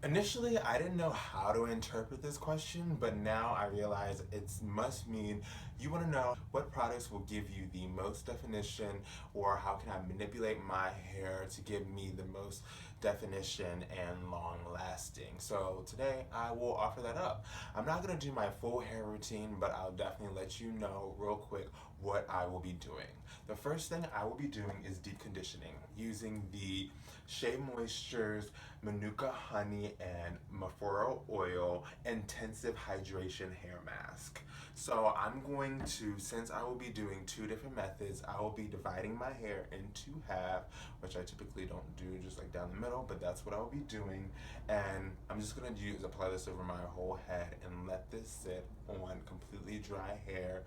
Initially, I didn't know how to interpret this question, but now I realize it must mean you want to know what products will give you the most definition, or how can I manipulate my hair to give me the most definition and long lasting. So today I will offer that up. I'm not going to do my full hair routine, but I'll definitely let you know real quick what I will be doing. The first thing I will be doing is deep conditioning using the Shea Moisture's Manuka Honey and Maforo Oil Intensive Hydration Hair Mask. So I'm going to, since I will be doing two different methods, I will be dividing my hair into half, which I typically don't do just like down the middle, but that's what I'll be doing. And I'm just going to apply this over my whole head and let this sit on completely dry hair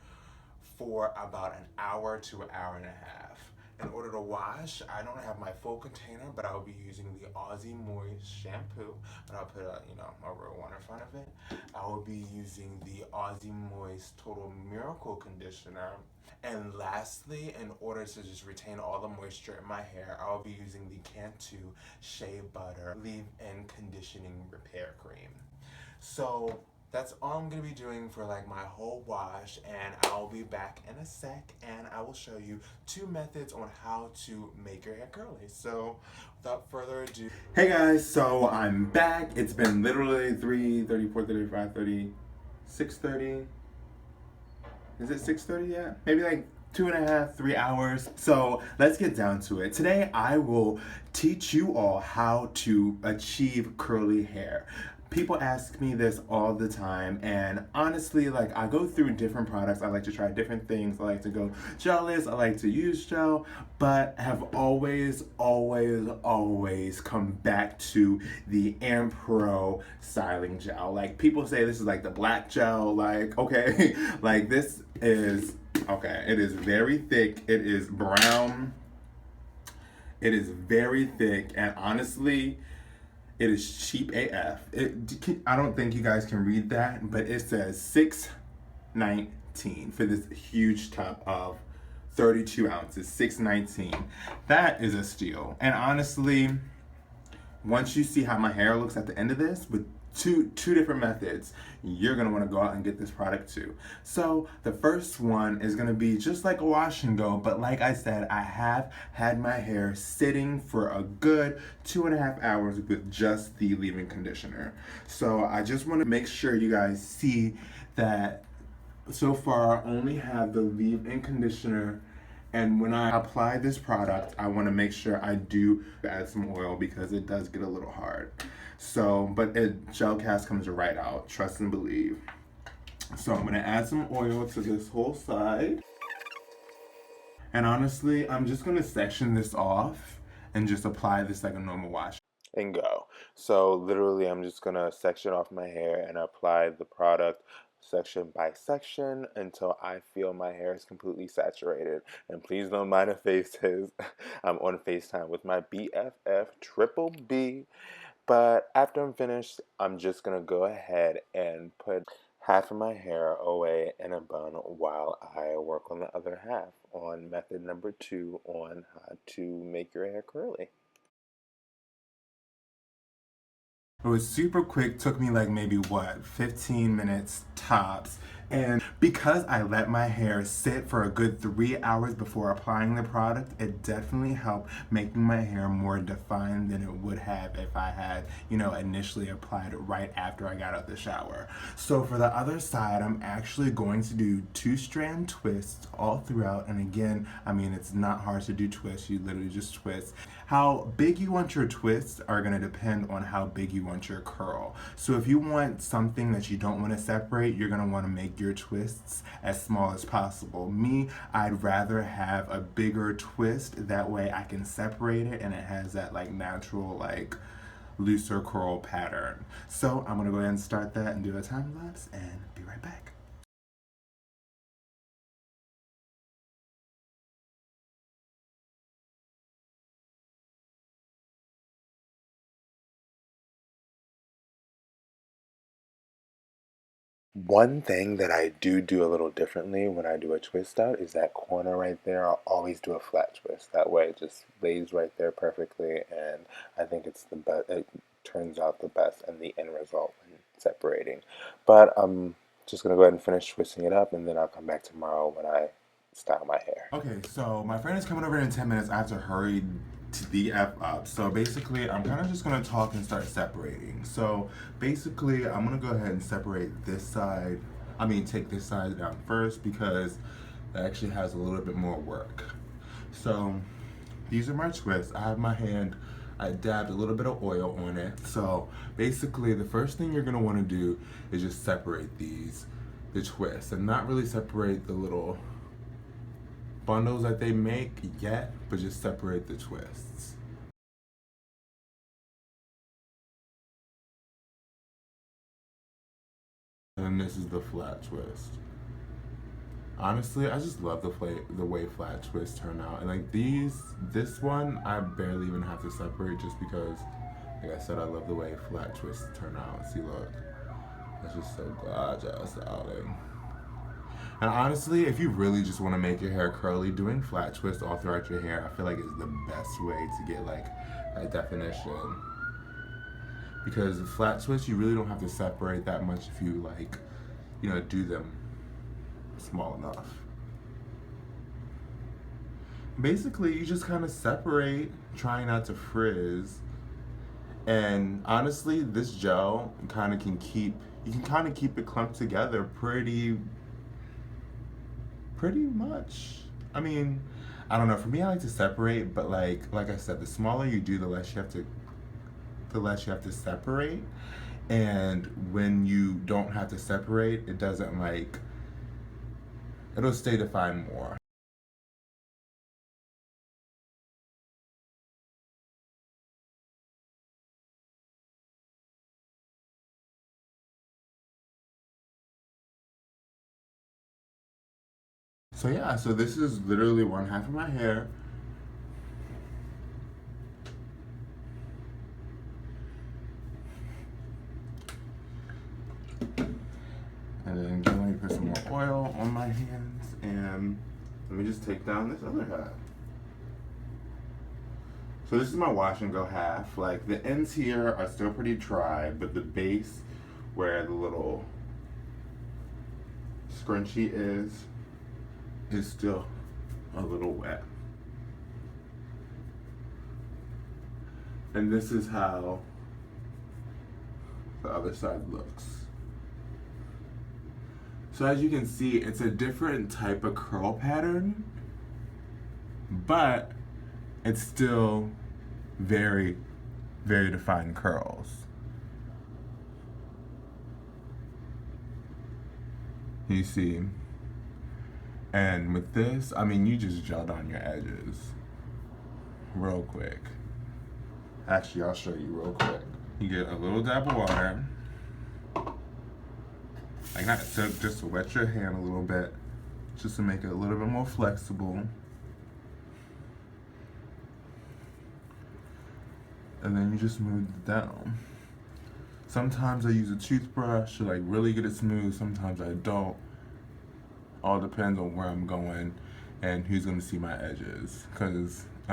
for about an hour to an hour and a half. In order to wash, I don't have my full container, but I'll be using the Aussie Moist shampoo, but I'll put a real one in front of it. I will be using the Aussie Moist Total Miracle conditioner. And lastly, in order to just retain all the moisture in my hair, I'll be using the Cantu Shea Butter Leave-In Conditioning Repair Cream. So that's all I'm going to be doing for like my whole wash, and I'll be back in a sec and I will show you two methods on how to make your hair curly. So without further ado, hey guys, so I'm back. It's been literally 3:30, 4:30, 5:30, 6:30. Is it 6:30 yet? Maybe like 2.5, 3 hours. So let's get down to it. Today I will teach you all how to achieve curly hair. People ask me this all the time, and honestly, like, I go through different products. I like to try different things. I like to go gelless. I like to use gel, but have always come back to the ARGON styling gel. Like, people say this is like the black gel. Like, okay, like this is, okay, it is very thick. It is brown. It is very thick, and honestly, it is cheap AF. I don't think you guys can read that, but it says $6.19 for this huge tub of 32 ounces. $6.19. That is a steal. And honestly, once you see how my hair looks at the end of this, with two different methods, you're gonna want to go out and get this product too. So the first one is gonna be just like a wash and go, but like I said, I have had my hair sitting for a good 2.5 hours with just the leave-in conditioner. So I just want to make sure you guys see that so far I only have the leave-in conditioner. And when I apply this product, I want to make sure I do add some oil because it does get a little hard. So, but gel cast comes right out, trust and believe. So I'm going to add some oil to this whole side. And honestly, I'm just going to section this off and just apply this like a normal wash. And go. So literally I'm just going to section off my hair and apply the product section by section until I feel my hair is completely saturated. And please don't mind the faces. I'm on FaceTime with my BFF Triple B. But after I'm finished, I'm just gonna go ahead and put half of my hair away in a bun while I work on the other half on method number 2 on how to make your hair curly. It was super quick, took me like maybe 15 minutes tops. And because I let my hair sit for a good 3 hours before applying the product, it definitely helped making my hair more defined than it would have if I had, initially applied it right after I got out the shower. So for the other side, I'm actually going to do 2-strand twists all throughout. And again, it's not hard to do twists. You literally just twist. How big you want your twists are going to depend on how big you want your curl. So if you want something that you don't want to separate, you're going to want to make your twists as small as possible. Me, I'd rather have a bigger twist, that way I can separate it and it has that like natural like looser curl pattern. So I'm gonna go ahead and start that and do a time lapse and be right back. One thing that I do a little differently when I do a twist out is that corner right there. I'll always do a flat twist. That way it just lays right there perfectly, and I think it's the best. It turns out the best and the end result when separating. But I'm just gonna go ahead and finish twisting it up, and then I'll come back tomorrow when I style my hair. Okay, so my friend is coming over in 10 minutes. I have to hurry to the F up. So basically, I'm kind of just gonna talk and start separating. So basically, I'm gonna go ahead and separate this side. Take this side down first because it actually has a little bit more work. So these are my twists. I have my hand, I dabbed a little bit of oil on it. So basically, the first thing you're gonna wanna do is just separate the twists, and not really separate the little bundles that they make yet, but just separate the twists. And this is the flat twist. Honestly, I just love the way flat twists turn out. And like this one, I barely even have to separate just because, like I said, I love the way flat twists turn out. See, look, it's just so gorgeous, darling. And honestly, if you really just want to make your hair curly, doing flat twists all throughout your hair, I feel like is the best way to get like that definition. Because flat twists, you really don't have to separate that much if you like, do them small enough. Basically, you just kind of separate, trying not to frizz. And honestly, this gel you can kind of keep it clumped together pretty much. I don't know. For me, I like to separate, but like I said, the smaller you do, the less you have to separate. And when you don't have to separate, it doesn't it'll stay defined more. So yeah, so this is literally one half of my hair. And then let me put some more oil on my hands, and let me just take down this other half. So this is my wash and go half. Like the ends here are still pretty dry, but the base where the little scrunchie is still a little wet. And this is how the other side looks. So as you can see, it's a different type of curl pattern, but it's still very, very defined curls. You see? And with this, you just gel down your edges real quick. Actually, I'll show you real quick. You get a little dab of water, like not soak, just to wet your hand a little bit, just to make it a little bit more flexible. And then you just smooth it down. Sometimes I use a toothbrush to like really get it smooth, sometimes I don't. All depends on where I'm going and who's gonna see my edges. Cause if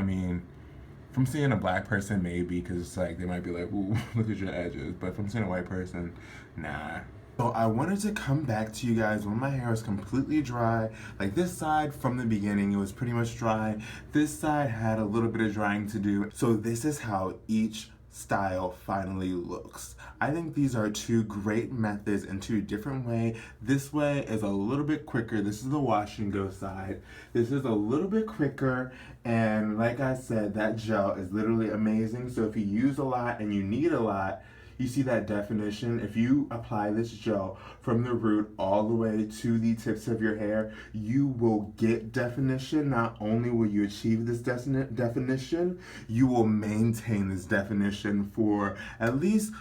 I'm seeing a black person, maybe, because it's like they might be like, ooh, look at your edges. But if I'm seeing a white person, nah. So I wanted to come back to you guys when my hair is completely dry. Like this side from the beginning, it was pretty much dry. This side had a little bit of drying to do. So this is how each style finally looks. I think these are two great methods in two different ways. This way is a little bit quicker. This is the wash and go side. This is a little bit quicker, and like I said, that gel is literally amazing. So if you use a lot and you need a lot, you see that definition? If you apply this gel from the root all the way to the tips of your hair, you will get definition. Not only will you achieve this definition, you will maintain this definition for at least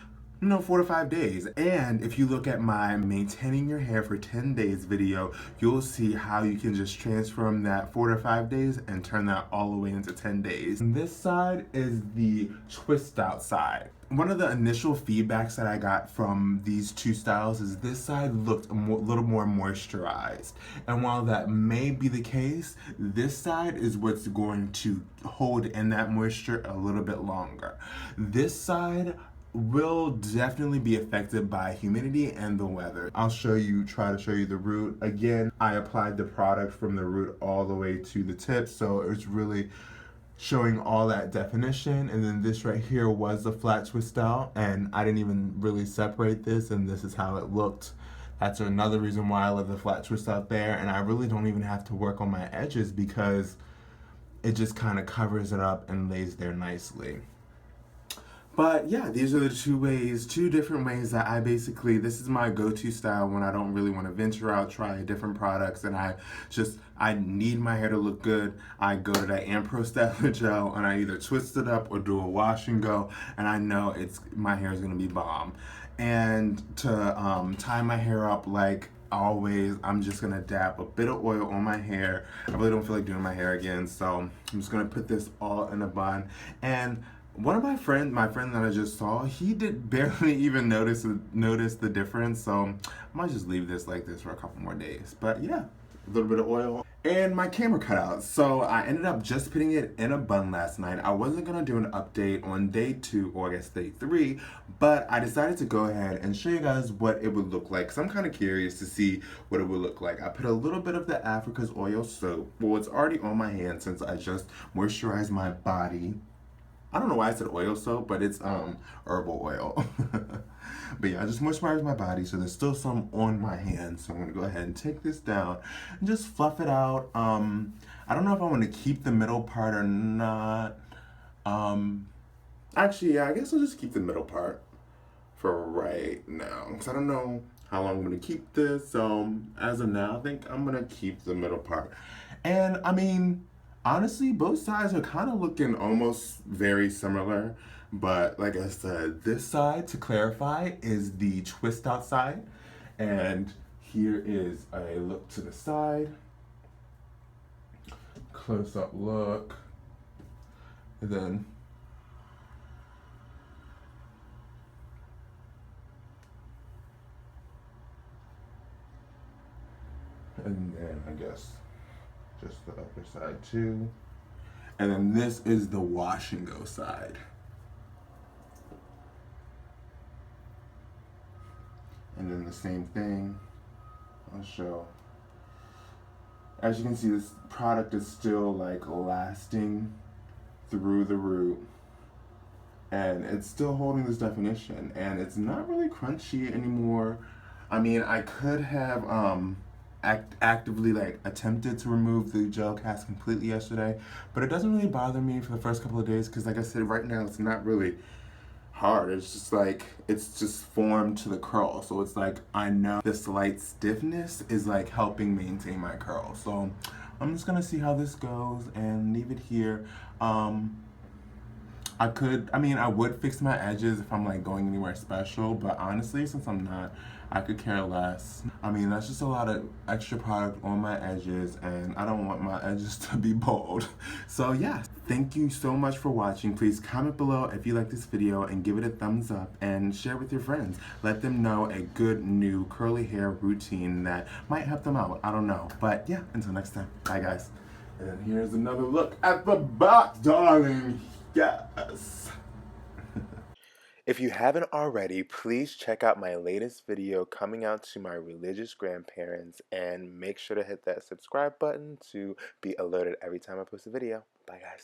4 to 5 days. And if you look at my maintaining your hair for 10 days video, you'll see how you can just transform that 4 to 5 days and turn that all the way into 10 days. And this side is the twist out side. one of the initial feedbacks that I got from these two styles is this side looked a little more moisturized. And while that may be the case, this side is what's going to hold in that moisture a little bit longer. This side will definitely be affected by humidity and the weather. I'll try to show you the root. Again, I applied the product from the root all the way to the tip, so it's really showing all that definition. And then this right here was the flat twist out, and I didn't even really separate this, and this is how it looked. That's another reason why I love the flat twist out there, and I really don't even have to work on my edges because it just kind of covers it up and lays there nicely. But yeah, these are the two different ways that this is my go-to style when I don't really want to venture out, try different products, and I need my hair to look good. I go to that Ampro Styler gel and I either twist it up or do a wash and go, and I know my hair is gonna be bomb. And to tie my hair up like always, I'm just gonna dab a bit of oil on my hair. I really don't feel like doing my hair again, so I'm just gonna put this all in a bun. And one of my friend that I just saw, he did barely even notice the difference. So I might just leave this like this for a couple more days. But yeah, a little bit of oil and my camera cut out. So I ended up just putting it in a bun last night. I wasn't gonna do an update on day 2 or I guess day 3, but I decided to go ahead and show you guys what it would look like. Cause I'm kind of curious to see what it would look like. I put a little bit of the Africa's oil soap. Well, it's already on my hand since I just moisturized my body. I don't know why I said oil soap, but it's herbal oil. But yeah, I just moisturized my body, so there's still some on my hands. So I'm gonna go ahead and take this down and just fluff it out. I don't know if I want to keep the middle part or not. Actually, yeah, I guess I'll just keep the middle part for right now, because I don't know how long I'm gonna keep this. So as of now, I think I'm gonna keep the middle part. And I mean, honestly, both sides are kind of looking almost very similar. But like I said, this side, to clarify, is the twist out side. And here is a look to the side. Close up look. And then I guess just the upper side too. And then this is the wash and go side. And then the same thing, I'll show. As you can see, this product is still like lasting through the root. And it's still holding this definition, and it's not really crunchy anymore. I mean, I could have actively like attempted to remove the gel cast completely yesterday, but it doesn't really bother me for the first couple of days because like I said, right now it's not really hard. It's just like, it's just formed to the curl. So it's like, I know the slight stiffness is like helping maintain my curl. So I'm just gonna see how this goes and leave it here. I would fix my edges if I'm like going anywhere special, but honestly, since I'm not, I could care less. I mean, that's just a lot of extra product on my edges, and I don't want my edges to be bald. So yeah, thank you so much for watching. Please comment below if you like this video and give it a thumbs up and share with your friends. Let them know a good new curly hair routine that might help them out. I don't know. But yeah, until next time. Bye guys. And here's another look at the back, darling. Yes. If you haven't already, please check out my latest video coming out to my religious grandparents, and make sure to hit that subscribe button to be alerted every time I post a video. Bye guys.